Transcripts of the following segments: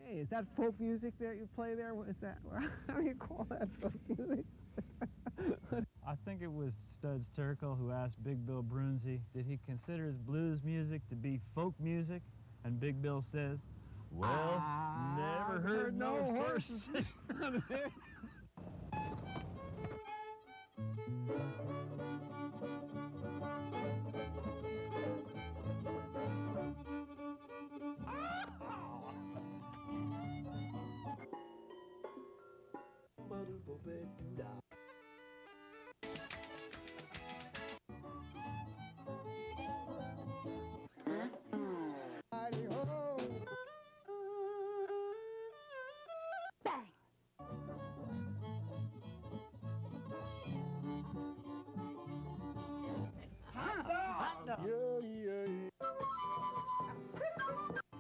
Hey, is that folk music that you play there? What is that? How do you call that folk music? I think it was Studs Terkel who asked Big Bill Brunzi, did he consider his blues music to be folk music? And Big Bill says, well, never heard no horse.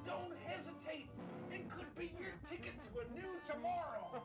Don't hesitate. It could be your ticket to a new tomorrow.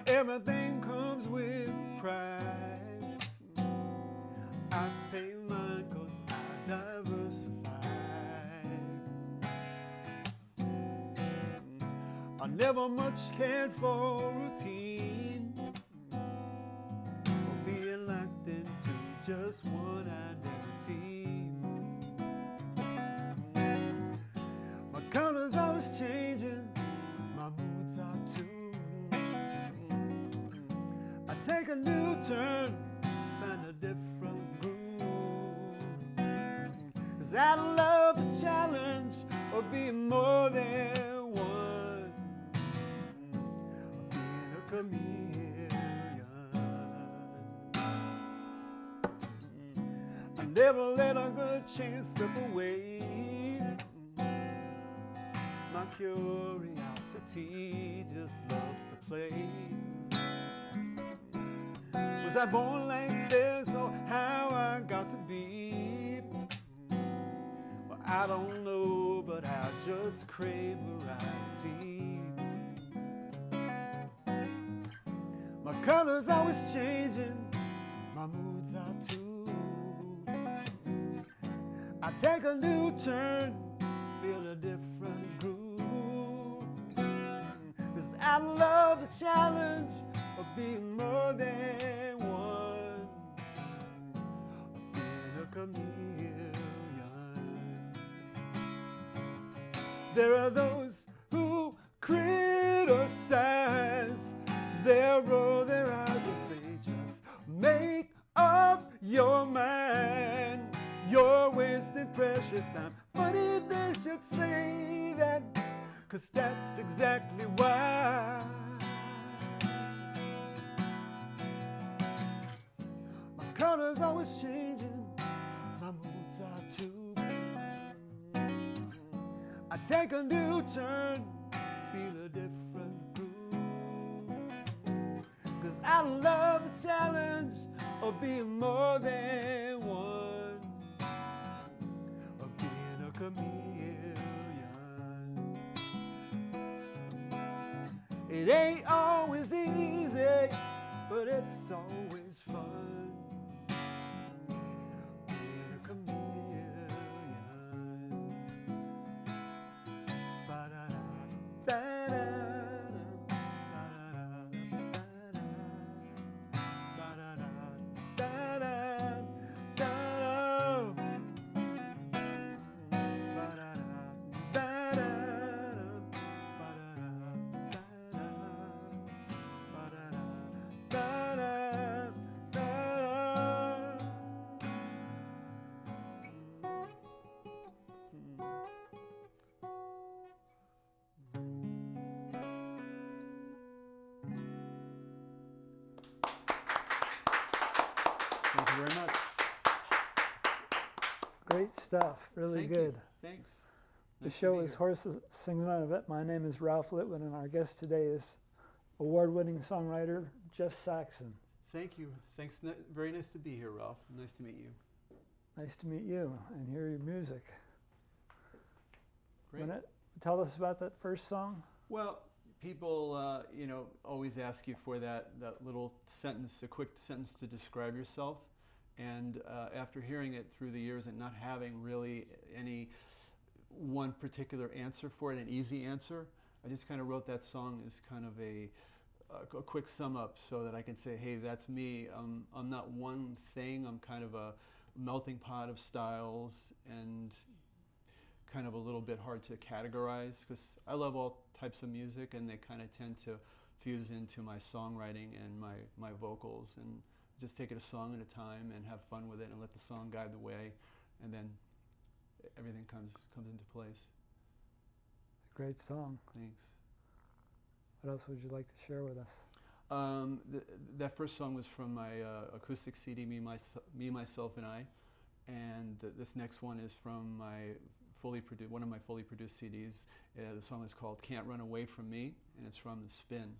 Everything comes with a price. I pay mine 'cause I diversify. I never much cared for routine or being locked into just one identity. My color's always changing, my moods are too. Take a new turn, find a different groove. 'Cause I love the challenge of being more than one, of being a chameleon. I never let a good chance slip away. My curiosity just loves to play. Was I born like this or how I got to be? Well, I don't know, but I just crave variety. My color's always changing, my moods are too. I take a new turn, feel a different groove. 'Cause I love the challenge of being more than one, of being a chameleon. There are those who criticize, they roll their eyes and say, just make up your mind, you're wasting precious time. Funny they should say that, 'cause that's exactly why. Color's always changing, my moods are too. I take a new turn, feel a different groove. 'Cause I love the challenge of being more than one, of being a chameleon. It ain't always easy, but it's always fun. Thank you very much. Great stuff, really Thank good. you. Thanks. The Nice to show be is here. Horses Sing None of It. My name is Ralph Litwin, and our guest today is award-winning songwriter Jeff Saxon. Thank you. Thanks. Very nice to be here, Ralph. Nice to meet you. Nice to meet you and hear your music. Great. Tell us about that first song. Well, people, always ask you for that little sentence, a quick sentence to describe yourself. And after hearing it through the years and not having really any one particular answer for it, an easy answer, I just kind of wrote that song as kind of a quick sum up so that I can say, hey, that's me. I'm not one thing. I'm kind of a melting pot of styles and kind of a little bit hard to categorize because I love all types of music and they kind of tend to fuse into my songwriting and my vocals, and just take it a song at a time and have fun with it and let the song guide the way, and then everything comes into place. Great song. Thanks. What else would you like to share with us? That first song was from my acoustic CD, Me, Myself, and I, and this next one is from one of my fully produced CDs. The song is called Can't Run Away From Me, and it's from The Spin.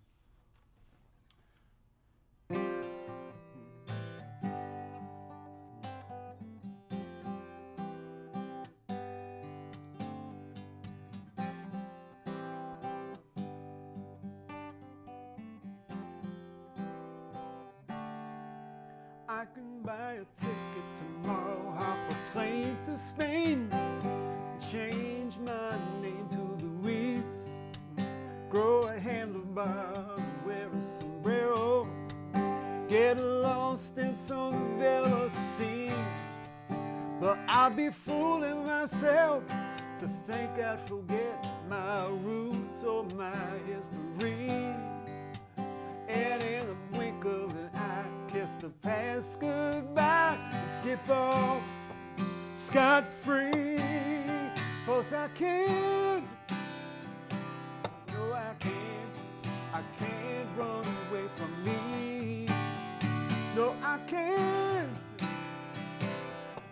I can buy a ticket tomorrow, hop a plane to Spain, change my name to Luis, grow a handlebar, wear a sombrero, get lost in some villa scene. But I'll be fooling myself to think I'd forget my roots or my history. And in the blink of an eye, kiss the past goodbye and skip off scot-free. 'Cause I can't, no I can't run away from me. No I can't,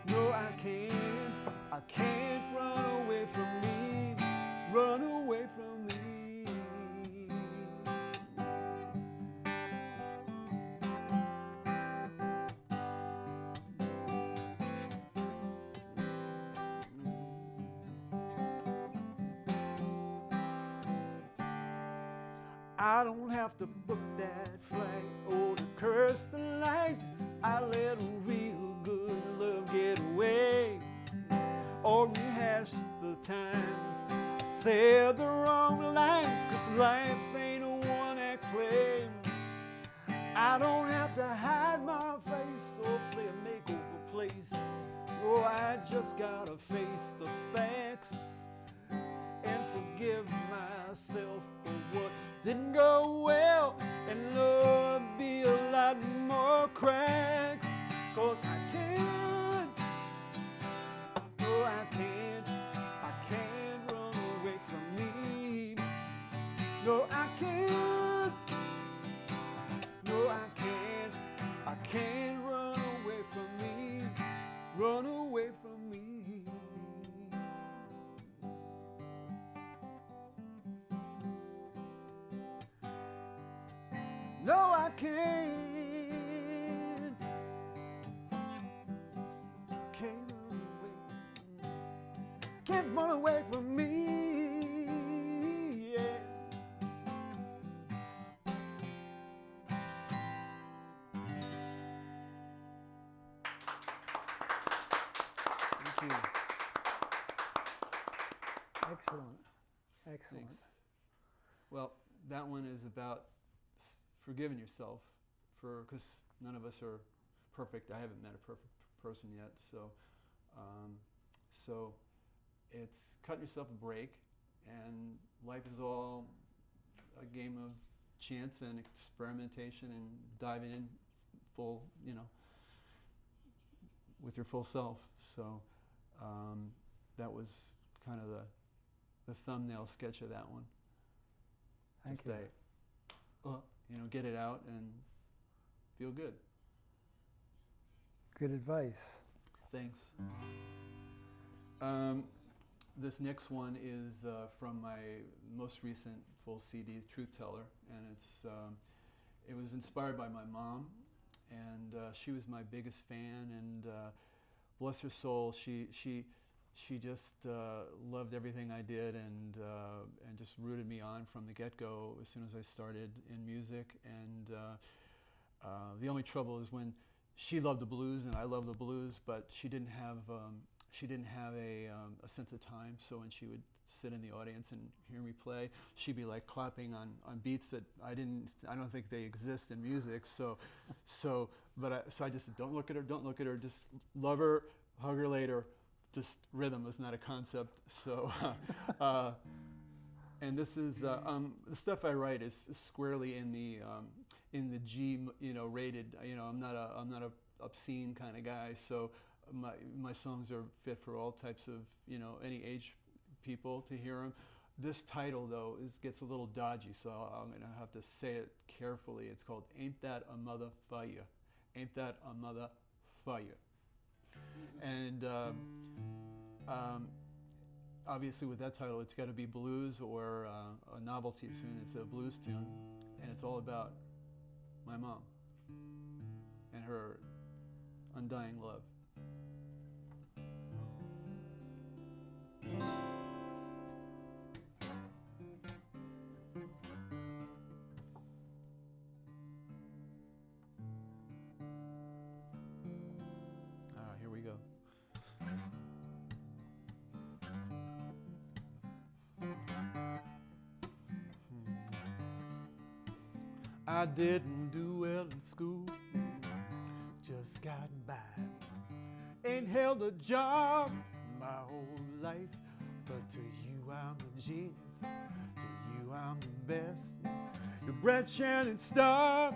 no I can't run away from me, run away from me. I don't have to book that flight or to curse the life. I let a real good love get away, or rehash the times I said the wrong lines. 'Cause life ain't a one-act play. I don't have to hide my face or play a makeover place. Oh, I just gotta face the facts and forgive myself for what didn't go well, and love be a lot more cracked. 'Cause I can't, no I can't run away from me. No I can't, no I can't run away from me, run away from me. No, I can't run away, can't run away from me, yeah. Thank you. Excellent. Excellent. Thanks. Well, that one is about forgiving yourself because none of us are perfect. I haven't met a perfect person yet, so it's cutting yourself a break, and life is all a game of chance and experimentation and diving in full, with your full self. So that was kind of the thumbnail sketch of that one. Thank you. Get it out and feel good. Good advice. Thanks. This next one is from my most recent full CD, Truth Teller, and it was inspired by my mom, and she was my biggest fan, and bless her soul, she just loved everything I did, and just rooted me on from the get-go as soon as I started in music. And the only trouble is when she loved the blues and I loved the blues, but she didn't have a sense of time. So when she would sit in the audience and hear me play, she'd be like clapping on beats that I don't think they exist in music. So I just said, don't look at her, just love her, hug her later. Just rhythm is not a concept. So, and this is the stuff I write is squarely in the G, rated. I'm not a obscene kind of guy. So my songs are fit for all types of any age people to hear them. This title though gets a little dodgy, so I'm gonna have to say it carefully. It's called "Ain't That a Mother for Ya?" Ain't that a mother for ya? And obviously with that title, it's got to be blues or a novelty tune. It's a blues tune, and it's all about my mom and her undying love. Here we go. I didn't do well in school, just got by. Ain't held a job my whole life, but to you I'm a genius, to you I'm the best. Your bright shining star,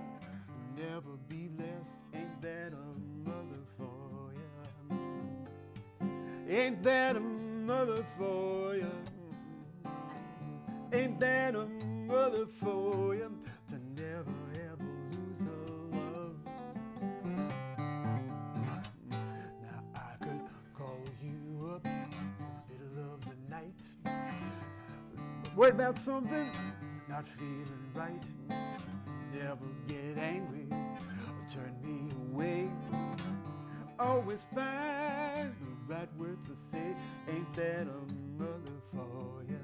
never be less. Ain't that a mother for ya? Ain't that a mother for ya? Ain't that a mother for ya? To never ever lose her love. Now I could call you up in the middle of the night, worried about something, not feeling right. Never get angry or turn me away. Always find the right words to say. Ain't that a mother for ya?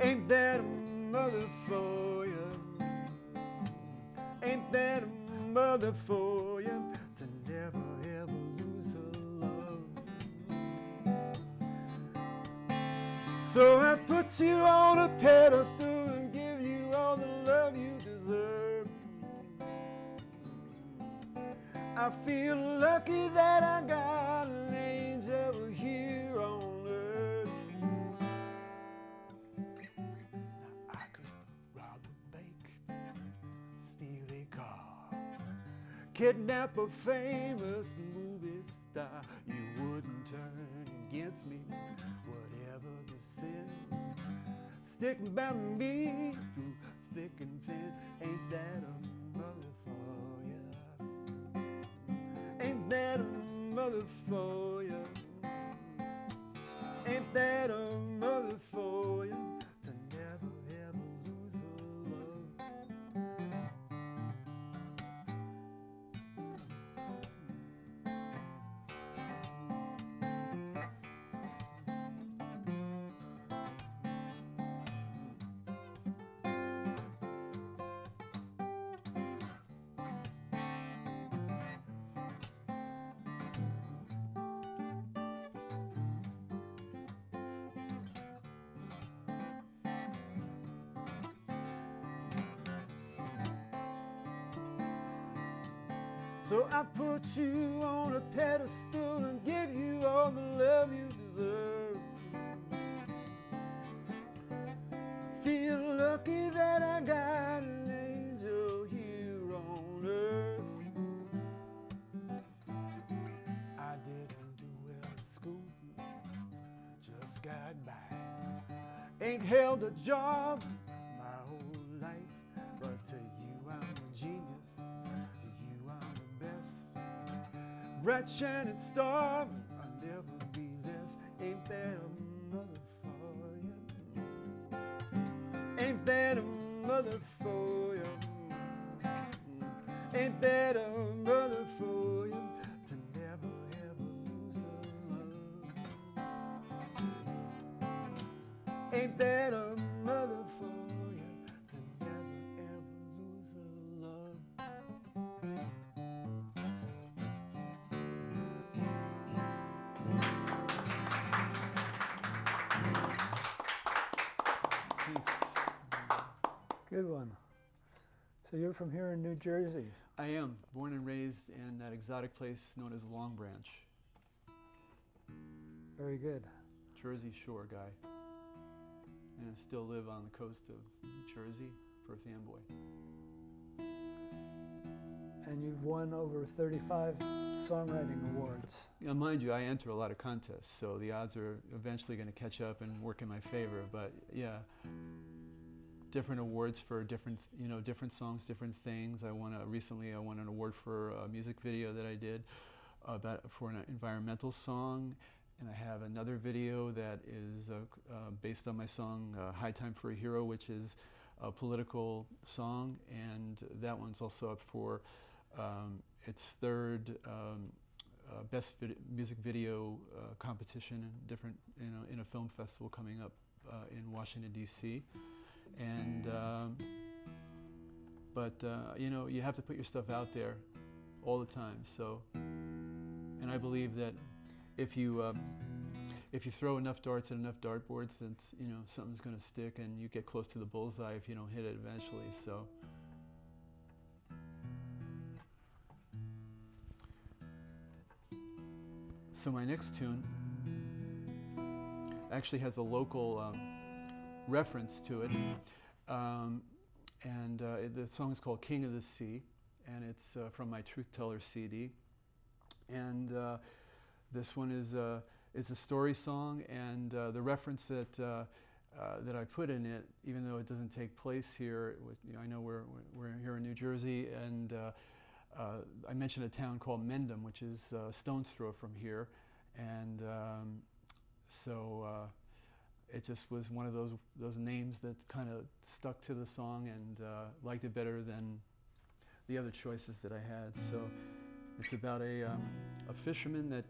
Ain't that a mother for ya? Ain't that a mother for ya? To never ever lose her love. So I put you on a pedestal and give you all the love you deserve. I feel lucky that I got an angel here on earth. Now I could rob a bank, steal a car, kidnap a famous movie star. You wouldn't turn against me, whatever the sin. Stick by me through thick and thin. Ain't that a mother for ya? Ain't that a mother for ya? Ain't that a mother for ya? To never ever lose her love. So I put you on a pedestal and give you all the love you deserve. Feel lucky that I got an angel here on earth. I didn't do well in school, just got by. Ain't held a job my whole life, but to you I'm a genius. Bright shining star, I'll never be less. Ain't mother for you? Ain't that a mother for you? To never ever lose her love. Ain't that a mother for you? To never ever lose her love. Thanks. Good one. So you're from here in New Jersey. I am born and raised in that exotic place known as Long Branch. Very good. Jersey Shore guy. And I still live on the coast of Jersey, Perth Amboy. And you've won over 35 songwriting awards. Now, mind you, I enter a lot of contests, so the odds are eventually going to catch up and work in my favor. But yeah, different awards for different, different songs, different things. Recently I won an award for a music video that I did for an environmental song. And I have another video that is based on my song High Time for a Hero, which is a political song. And that one's also up for its third best music video competition in different, in a film festival coming up in Washington, D.C. And you have to put your stuff out there all the time. So, and I believe that if you throw enough darts at enough dartboards, then something's going to stick, and you get close to the bullseye if you don't hit it eventually. So my next tune actually has a local reference to it, the song is called King of the Sea, and it's from my Truth Teller CD. And this one is a story song, and the reference that I put in it, even though it doesn't take place here, I know we're here in New Jersey, and I mentioned a town called Mendham, which is a stone's throw from here, and it just was one of those names that kind of stuck to the song, and liked it better than the other choices that I had. So it's about a fisherman that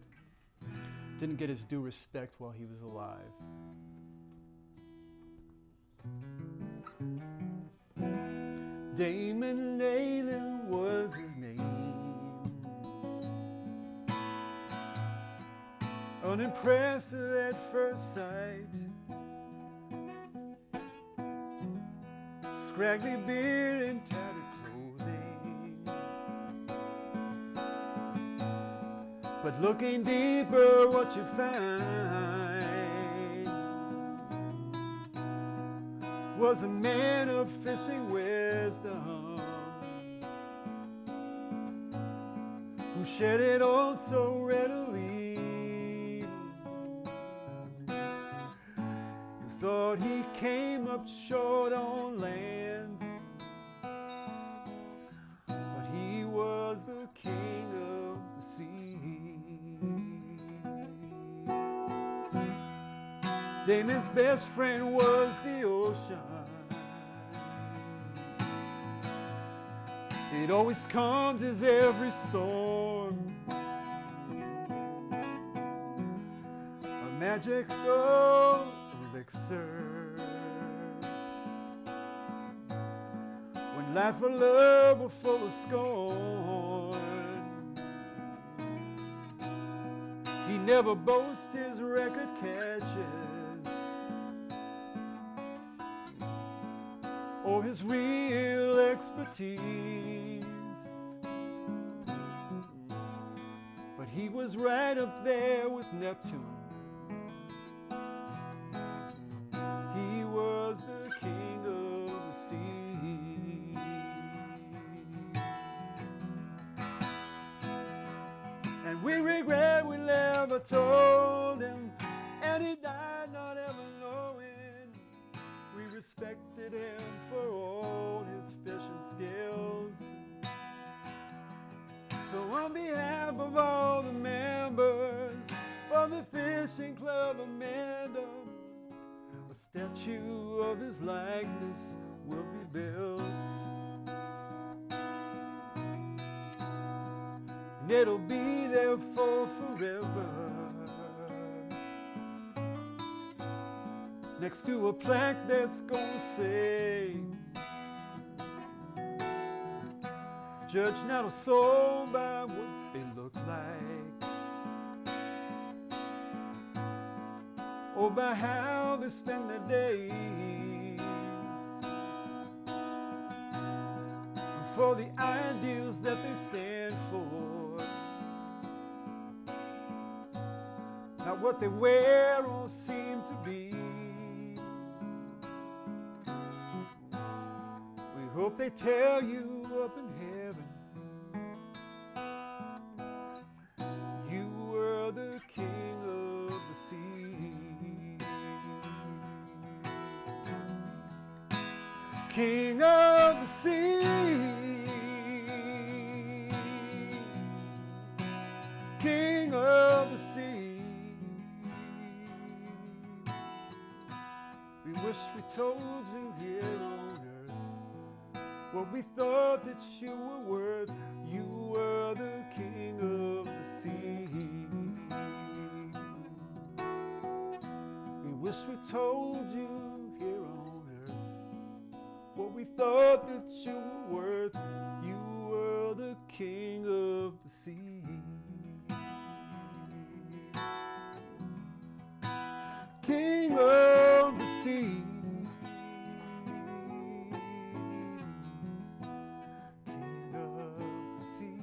didn't get his due respect while he was alive. Damon Leyland was his name, unimpressive at first sight, scraggly beard and tattered clothing, but looking deeper what you find was a man of fishing wisdom, who shared it all so readily, who thought he came up short on land, but he was the king of the sea. Damon's best friend was the ocean. It always calmed his every storm, a magical elixir. When life or love were full of scorn, he never boasted his record catches or his real expertise, but he was right up there with Neptune. He was the king of the sea. And we regret we never told him, and he died not ever knowing. We respected him for all his fishing skills. So on behalf of all the members of the Fishing Club of Mendham, a statue of his likeness will be built, and it'll be there for forever, next to a plaque that's gonna say, judge not a soul by what they look like, or by how they spend their days, for the ideals that they stand for, not what they wear or seem to be. We hope they tell you up in heaven you were the king of the sea, king of the sea, king of the sea. We wish we told you here on earth what we thought that you were worth. You were the king of the sea. We wish we told you here on earth what we thought that you were worth. You were the king of the sea. King of the sea. King of the sea.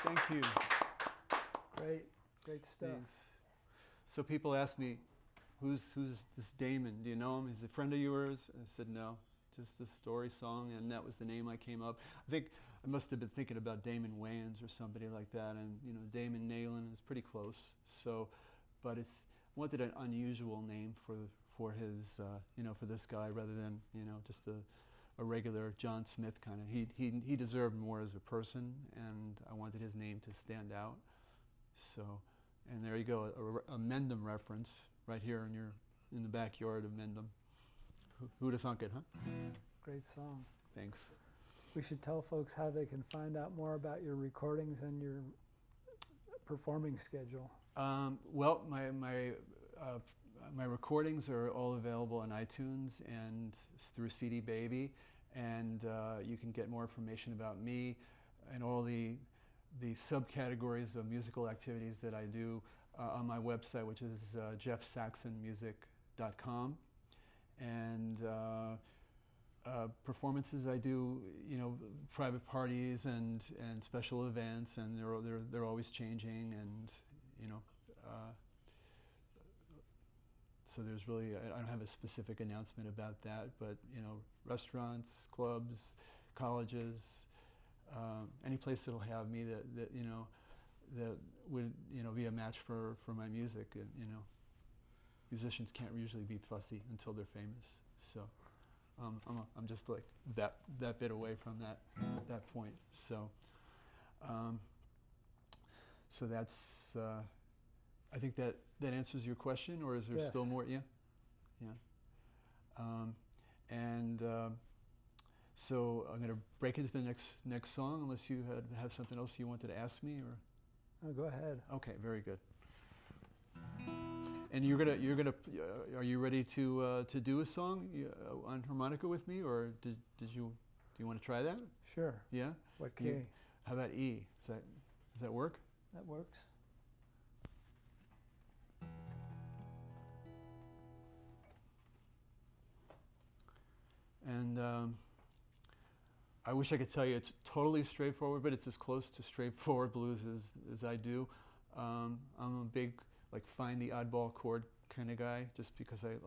Thank you. Great stuff. Thanks. So people ask me, who's this Damon? Do you know him? He's a friend of yours? I said, no, just a story song, and that was the name I came up. I think I must have been thinking about Damon Wayans or somebody like that, and Damon Nayland is pretty close. So, but it's wanted an unusual name for his for this guy rather than just a regular John Smith kind of. He deserved more as a person, and I wanted his name to stand out. So, and there you go, a Mendham reference right here in the backyard of Mendham. Who'd have thunk it, huh? Great song. Thanks. We should tell folks how they can find out more about your recordings and your performing schedule. Well, my recordings are all available on iTunes and through CD Baby, and you can get more information about me and all the subcategories of musical activities that I do on my website, which is jeffsaxonmusic.com. And performances I do, private parties and special events, and they're always changing, and so there's really I don't have a specific announcement about that, but restaurants, clubs, colleges, any place that'll have me that would be a match for my music. Musicians can't usually be fussy until they're famous, so I'm just like that bit away from that point. So so that's I think that answers your question, or is there Yes. still more? Yeah. So I'm going to break into the next song, unless you have something else you wanted to ask me, or. Oh, go ahead. Okay, very good. And you're gonna are you ready to do a song on harmonica with me, or do you want to try that? Sure. Yeah. What key? How about E? Does that work? That works. And I wish I could tell you it's totally straightforward, but it's as close to straightforward blues as I do. I'm a big find the oddball chord kind of guy, just because I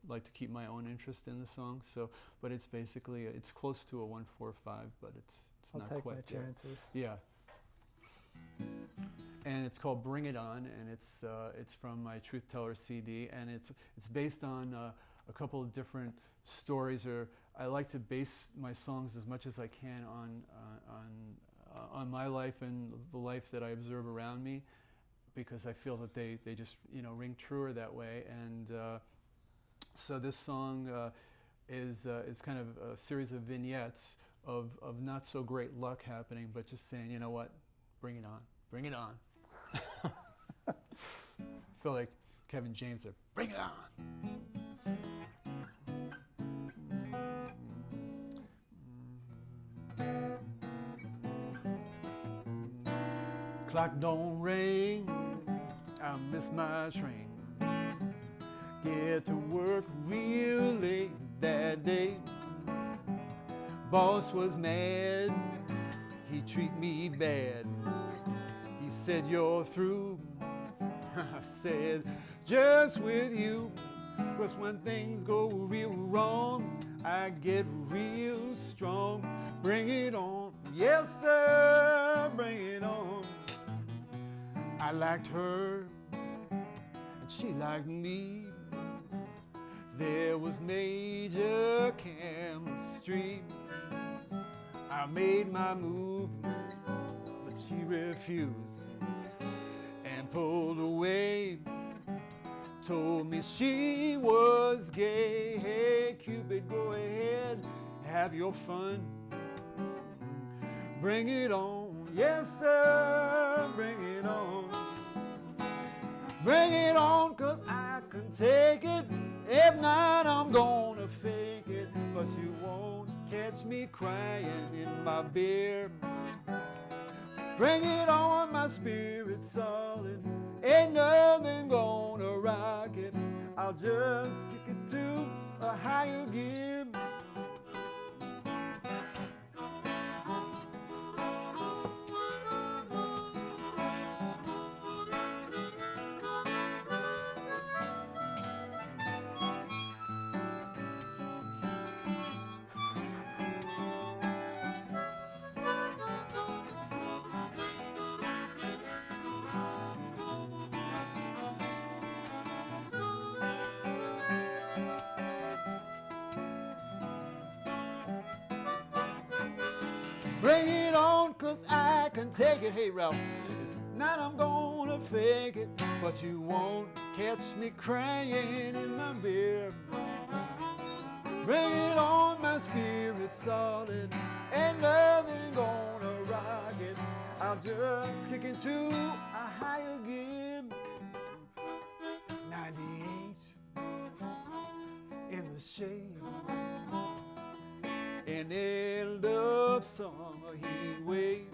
like to keep my own interest in the song. So, but it's basically it's close to a 1-4-5, but it's I'll not take quite my there. chances. Yeah. And it's called "Bring It On," and it's from my Truth Teller CD, and it's based on a couple of different stories. Or I like to base my songs as much as I can on on my life and the life that I observe around me, because I feel that they just, you know, ring truer that way. And so this song is kind of a series of vignettes of not so great luck happening, but just saying, you know what, bring it on, bring it on. I feel like Kevin James there, bring it on. Clock don't ring, I miss my train. Get to work real late that day. Boss was mad, he treat me bad. He said, you're through. I said, just with you. 'Cause when things go real wrong, I get real strong. Bring it on, yes sir, bring it on. I liked her, and she liked me. There was major chemistry. I made my move, but she refused and pulled away. Told me she was gay. Hey, Cupid, go ahead, have your fun. Bring it on, yes sir, bring it on. Bring it on, 'cause I can take it. If not, I'm gonna fake it. But you won't catch me crying in my beer. Bring it on, my spirit's solid. Ain't nothing gonna rock it. I'll just kick it to a higher gear. Bring it on, 'cause I can take it. Hey, Ralph. Now I'm gonna fake it, but you won't catch me crying in my beer. Bring it on, my spirit's solid. Ain't nothing gonna rock it. I'll just kick into a higher gear. 98 in the shade. An end of summer heat wave.